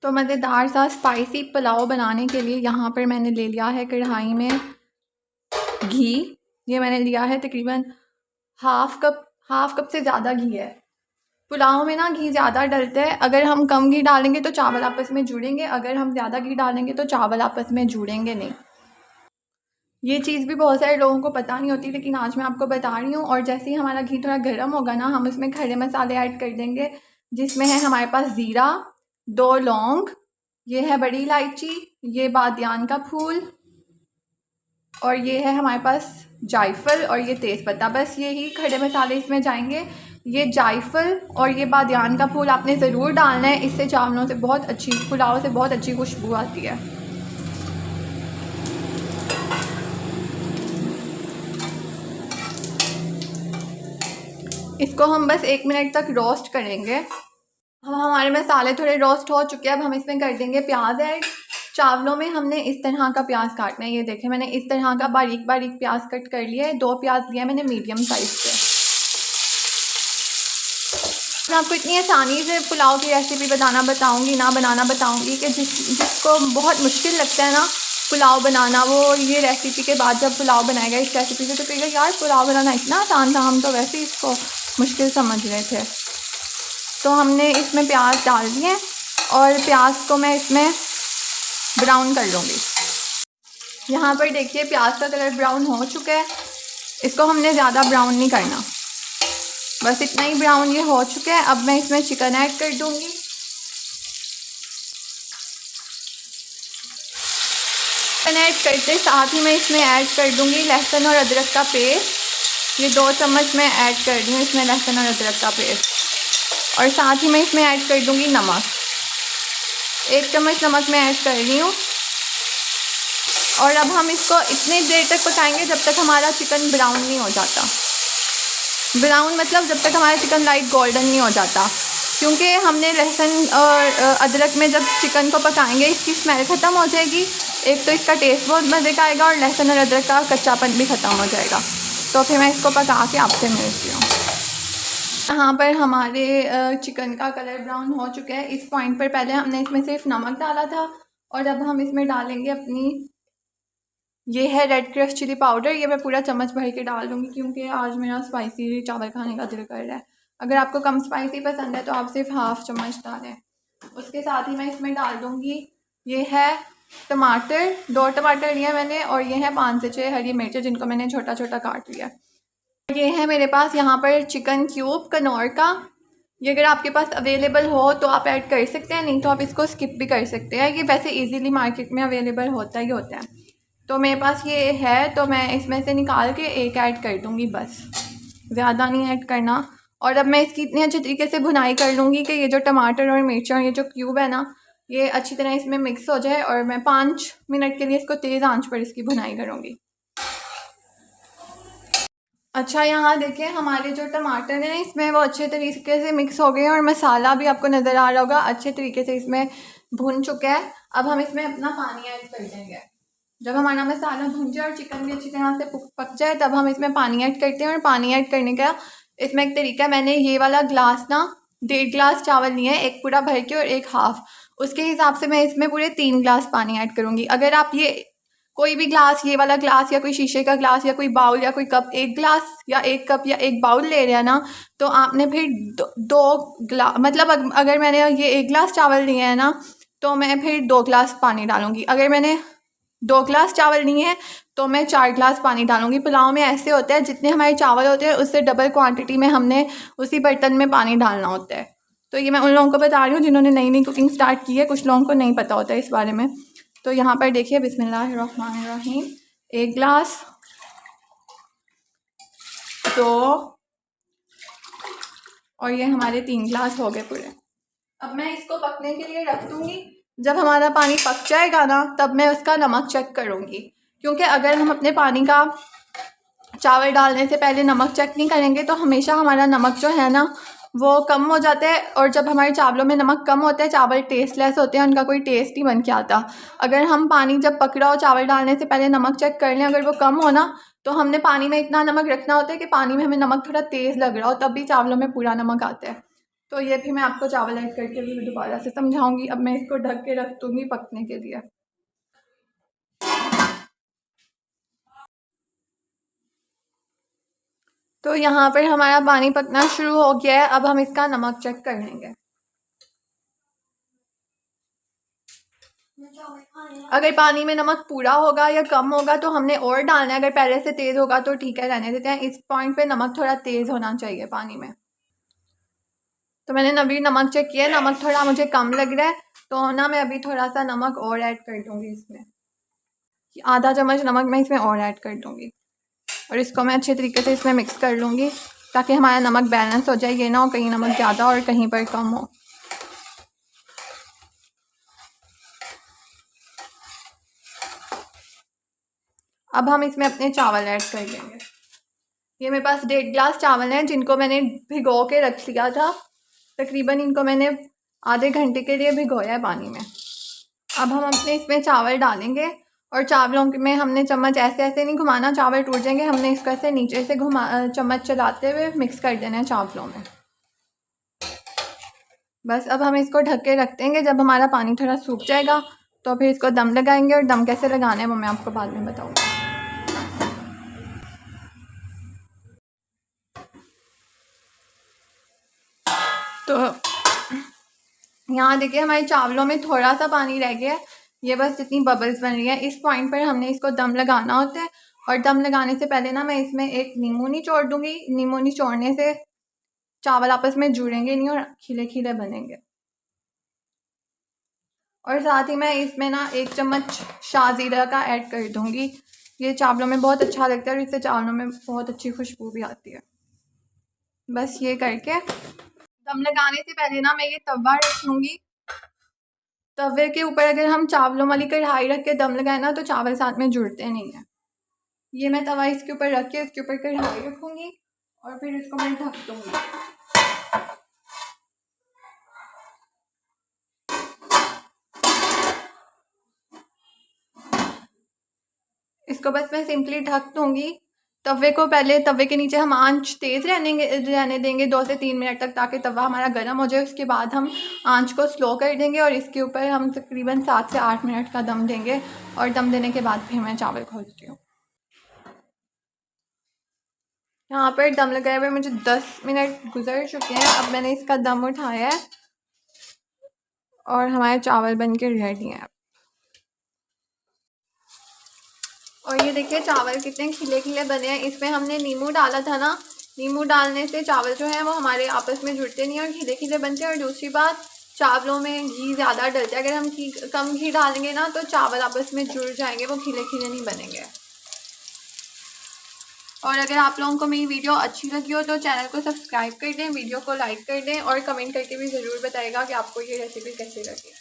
तो मज़ेदार सा स्पाइसी पुलाव बनाने के लिए यहाँ पर मैंने ले लिया है कढ़ाई में घी। ये मैंने लिया है तकरीबन हाफ़ कप से ज़्यादा घी है। पुलाव में ना घी ज़्यादा डलता है। अगर हम कम घी डालेंगे तो चावल आपस में जुड़ेंगे, अगर हम ज़्यादा घी डालेंगे तो चावल आपस में जुड़ेंगे नहीं। ये चीज़ भी बहुत सारे लोगों को पता नहीं होती, लेकिन आज मैं आपको बता रही हूँ। और जैसे ही हमारा घी थोड़ा गर्म होगा ना, हम इसमें खड़े मसाले ऐड कर देंगे, जिसमें है हमारे पास ज़ीरा, 2 लौंग, ये है बड़ी इलायची, ये बादियान का फूल, और ये है हमारे पास जायफल, और ये तेज़पत्ता। बस यही खड़े मसाले इसमें जाएंगे। ये जायफल और ये बादियान का फूल आपने ज़रूर डालना है, इससे चावलों से बहुत अच्छी, पुलाव से बहुत अच्छी खुशबू आती है। इसको हम बस 1 मिनट तक रोस्ट करेंगे। हम हमारे मसाले थोड़े रोस्ट हो चुके हैं। अब हम इसमें कर देंगे प्याज ऐड। चावलों में हमने इस तरह का प्याज काटना है। ये देखें, मैंने इस तरह का बारीक बारीक प्याज कट कर लिया है। 2 प्याज लिया मैंने मीडियम साइज़ के। मैं आपको इतनी आसानी से पुलाव की रेसिपी बनाना बताऊंगी कि जिसको बहुत मुश्किल लगता है ना पुलाव बनाना, वो ये रेसिपी के बाद जब पुलाव बनाएगा इस रेसिपी से तो कहेगा यार पुलाव बनाना इतना आसान था, हम तो वैसे ही इसको मुश्किल समझ रहे थे। तो हमने इसमें प्याज डाल दिए और प्याज को मैं इसमें ब्राउन कर लूँगी। यहाँ पर देखिए प्याज का कलर ब्राउन हो चुका है। इसको हमने ज़्यादा ब्राउन नहीं करना, बस इतना ही ब्राउन ये हो चुका है। अब मैं इसमें चिकन ऐड कर दूँगी। चिकन ऐड करते साथ ही मैं इसमें ऐड कर दूँगी लहसुन और अदरक का पेस्ट। ये 2 चम्मच मैं ऐड कर रही हूँ इसमें लहसुन और अदरक का पेस्ट, और साथ ही मैं इसमें ऐड कर दूँगी नमक। 1 चम्मच नमक मैं ऐड कर रही हूँ। और अब हम इसको इतनी देर तक पकाएंगे जब तक हमारा चिकन ब्राउन नहीं हो जाता। ब्राउन मतलब जब तक हमारा चिकन लाइट गोल्डन नहीं हो जाता, क्योंकि हमने लहसुन और अदरक में जब चिकन को पकाएंगे इसकी स्मेल ख़त्म हो जाएगी। एक तो इसका टेस्ट बहुत मज़े का आएगा और लहसुन और अदरक का कच्चापन भी ख़त्म हो जाएगा। तो फिर मैं इसको पका के आपसे मिलती हूँ। यहाँ पर हमारे चिकन का कलर ब्राउन हो चुका है। इस पॉइंट पर पहले हमने इसमें सिर्फ नमक डाला था, और अब हम इसमें डालेंगे अपनी, ये है रेड क्रश चिली पाउडर। ये मैं पूरा चम्मच भर के डाल दूँगी क्योंकि आज मेरा स्पाइसी चावल खाने का दिल कर रहा है। अगर आपको कम स्पाइसी पसंद है तो आप सिर्फ हाफ़ चम्मच डालें। उसके साथ ही मैं इसमें डाल दूँगी, ये है टमाटर, 2 टमाटर लिए मैंने, और ये है 5 से 6 हरी मिर्चें जिनको मैंने छोटा छोटा काट लिया। ये है मेरे पास यहाँ पर चिकन क्यूब कनौर का। ये अगर आपके पास अवेलेबल हो तो आप ऐड कर सकते हैं, नहीं तो आप इसको स्किप भी कर सकते हैं। ये वैसे इजीली मार्केट में अवेलेबल होता ही होता है। तो मेरे पास ये है तो मैं इसमें से निकाल के 1 ऐड कर दूँगी, बस ज़्यादा नहीं ऐड करना। और अब मैं इसकी इतनी अच्छी तरीके से भुनाई कर लूँगी कि ये जो टमाटर और मिर्च और ये जो क्यूब है ना, ये अच्छी तरह इसमें मिक्स हो जाए। और मैं 5 मिनट के लिए इसको तेज़ आंच पर इसकी भुनाई करूँगी। अच्छा, यहाँ देखें हमारे जो टमाटर हैं इसमें वो अच्छे तरीके से मिक्स हो गए हैं, और मसाला भी आपको नज़र आ रहा होगा अच्छे तरीके से इसमें भुन चुका है। अब हम इसमें अपना पानी ऐड कर देंगे। जब हमारा मसाला भुन जाए और चिकन भी अच्छी तरह से पक जाए तब हम इसमें पानी ऐड करते हैं। और पानी ऐड करने का इसमें एक तरीका, मैंने ये वाला ग्लास ना 1.5 ग्लास चावल लिए हैं, 1 पूरा भर के और 1 हाफ़, उसके हिसाब से मैं इसमें पूरे 3 ग्लास पानी ऐड करूँगी। अगर आप ये कोई भी ग्लास, ये वाला ग्लास या कोई शीशे का ग्लास या कोई बाउल या कोई कप, 1 ग्लास या 1 कप या 1 बाउल ले रहे हैं ना, तो आपने फिर 2 ग्लास, मतलब अगर मैंने ये 1 ग्लास चावल लिए हैं ना तो मैं फिर 2 ग्लास पानी डालूँगी। अगर मैंने 2 ग्लास चावल लिए हैं तो मैं 4 ग्लास पानी डालूँगी। पुलाव में ऐसे होता है जितने हमारे चावल होते हैं उससे डबल क्वांटिटी में हमने उसी बर्तन में पानी डालना होता है। तो ये मैं उन लोगों को बता रही हूँ जिन्होंने नई नई कुकिंग स्टार्ट की है, कुछ लोगों को नहीं पता होता है इस बारे में। तो यहाँ पर देखिए बिस्मिल्लाहिर्रहमानिर्रहीम, 1 ग्लास, 2, और ये हमारे 3 ग्लास हो गए पूरे। अब मैं इसको पकने के लिए रख दूँगी। जब हमारा पानी पक जाएगा ना तब मैं उसका नमक चेक करूँगी, क्योंकि अगर हम अपने पानी का चावल डालने से पहले नमक चेक नहीं करेंगे तो हमेशा हमारा नमक जो है ना वो कम हो जाता है। और जब हमारे चावलों में नमक कम होता है चावल टेस्टलेस होते हैं, उनका कोई टेस्ट ही बन के आता। अगर हम पानी जब पक रहा हो चावल डालने से पहले नमक चेक कर लें, अगर वो कम हो ना तो हमने पानी में इतना नमक रखना होता है कि पानी में हमें नमक थोड़ा तेज़ लग रहा हो, तब भी चावलों में पूरा नमक आता है। तो ये भी मैं आपको चावल ऐड करके भी दोबारा से समझाऊंगी। अब मैं इसको ढक के रख दूँगी पकने के लिए। तो यहाँ पर हमारा पानी पकना शुरू हो गया है। अब हम इसका नमक चेक कर लेंगे। अगर पानी में नमक पूरा होगा या कम होगा तो हमने और डालना है। अगर पहले से तेज़ होगा तो ठीक है, रहने देते हैं। इस पॉइंट पे नमक थोड़ा तेज़ होना चाहिए पानी में। तो मैंने अभी नमक चेक किया, नमक थोड़ा मुझे कम लग रहा है, तो ना मैं अभी थोड़ा सा नमक और ऐड कर दूँगी इसमें। आधा चम्मच नमक मैं इसमें और ऐड कर दूँगी और इसको मैं अच्छे तरीके से इसमें मिक्स कर लूँगी ताकि हमारा नमक बैलेंस हो जाए। ये ना हो कहीं नमक ज़्यादा और कहीं पर कम हो। अब हम इसमें अपने चावल ऐड कर लेंगे। ये मेरे पास 1.5 गिलास चावल हैं जिनको मैंने भिगो के रख लिया था। तकरीबन इनको मैंने आधे घंटे के लिए भिगोया है पानी में। अब हम अपने इसमें चावल डालेंगे और चावलों में हमने चम्मच ऐसे ऐसे नहीं घुमाना, चावल टूट जाएंगे। हमने इसको ऐसे नीचे से चम्मच चलाते हुए मिक्स कर देना है चावलों में। बस अब हम इसको ढक के रख देंगे। जब हमारा पानी थोड़ा सूख जाएगा तो फिर इसको दम लगाएंगे और दम कैसे लगाना है वो मैं आपको बाद में बताऊँगी। तो यहाँ देखिए हमारे चावलों में थोड़ा सा पानी रह गया है। ये बस जितनी बबल्स बन रही है, इस पॉइंट पर हमने इसको दम लगाना होता है। और दम लगाने से पहले ना मैं इसमें एक नींबू निचोड़ दूँगी। नींबू निचोड़ने से चावल आपस में जुड़ेंगे नहीं और खिले खिले बनेंगे। और साथ ही मैं इसमें ना 1 चम्मच शाहजीरा का ऐड कर दूँगी। ये चावलों में बहुत अच्छा लगता है और इससे चावलों में बहुत अच्छी खुशबू भी आती है। बस ये करके दम लगाने से पहले ना मैं ये तवा रख लूँगी। तवे के ऊपर अगर हम चावलों वाली कढ़ाई रख के दम लगाए ना तो चावल साथ में जुड़ते नहीं है। ये मैं तवा इसके ऊपर रख के इसके ऊपर कढ़ाई रखूँगी और फिर इसको मैं ढक दूँगी। इसको बस मैं सिंपली ढक दूँगी। तवे को पहले तवे के नीचे हम आंच तेज़ रहने देंगे 2 से 3 मिनट तक ताकि तवा हमारा गर्म हो जाए। उसके बाद हम आंच को स्लो कर देंगे और इसके ऊपर हम तकरीबन 7 से 8 मिनट का दम देंगे और दम देने के बाद फिर मैं चावल खोलती हूँ। यहाँ पर दम लगाए हुए मुझे 10 मिनट गुजर चुके हैं। अब मैंने इसका दम उठाया है और हमारे चावल बन के रेडी हैं। और ये देखिए चावल कितने खिले खिले बने हैं। इसमें हमने नींबू डाला था ना, नींबू डालने से चावल जो है वो हमारे आपस में जुड़ते नहीं और खिले खिले बनते हैं। और दूसरी बात, चावलों में घी ज़्यादा डलता है। अगर हम कम घी डालेंगे ना तो चावल आपस में जुड़ जाएंगे, वो खिले खिले नहीं बनेंगे। और अगर आप लोगों को मेरी वीडियो अच्छी लगी हो तो चैनल को सब्सक्राइब कर दें, वीडियो को लाइक कर दें और कमेंट करके भी ज़रूर बताइएगा कि आपको ये रेसिपी कैसी लगी।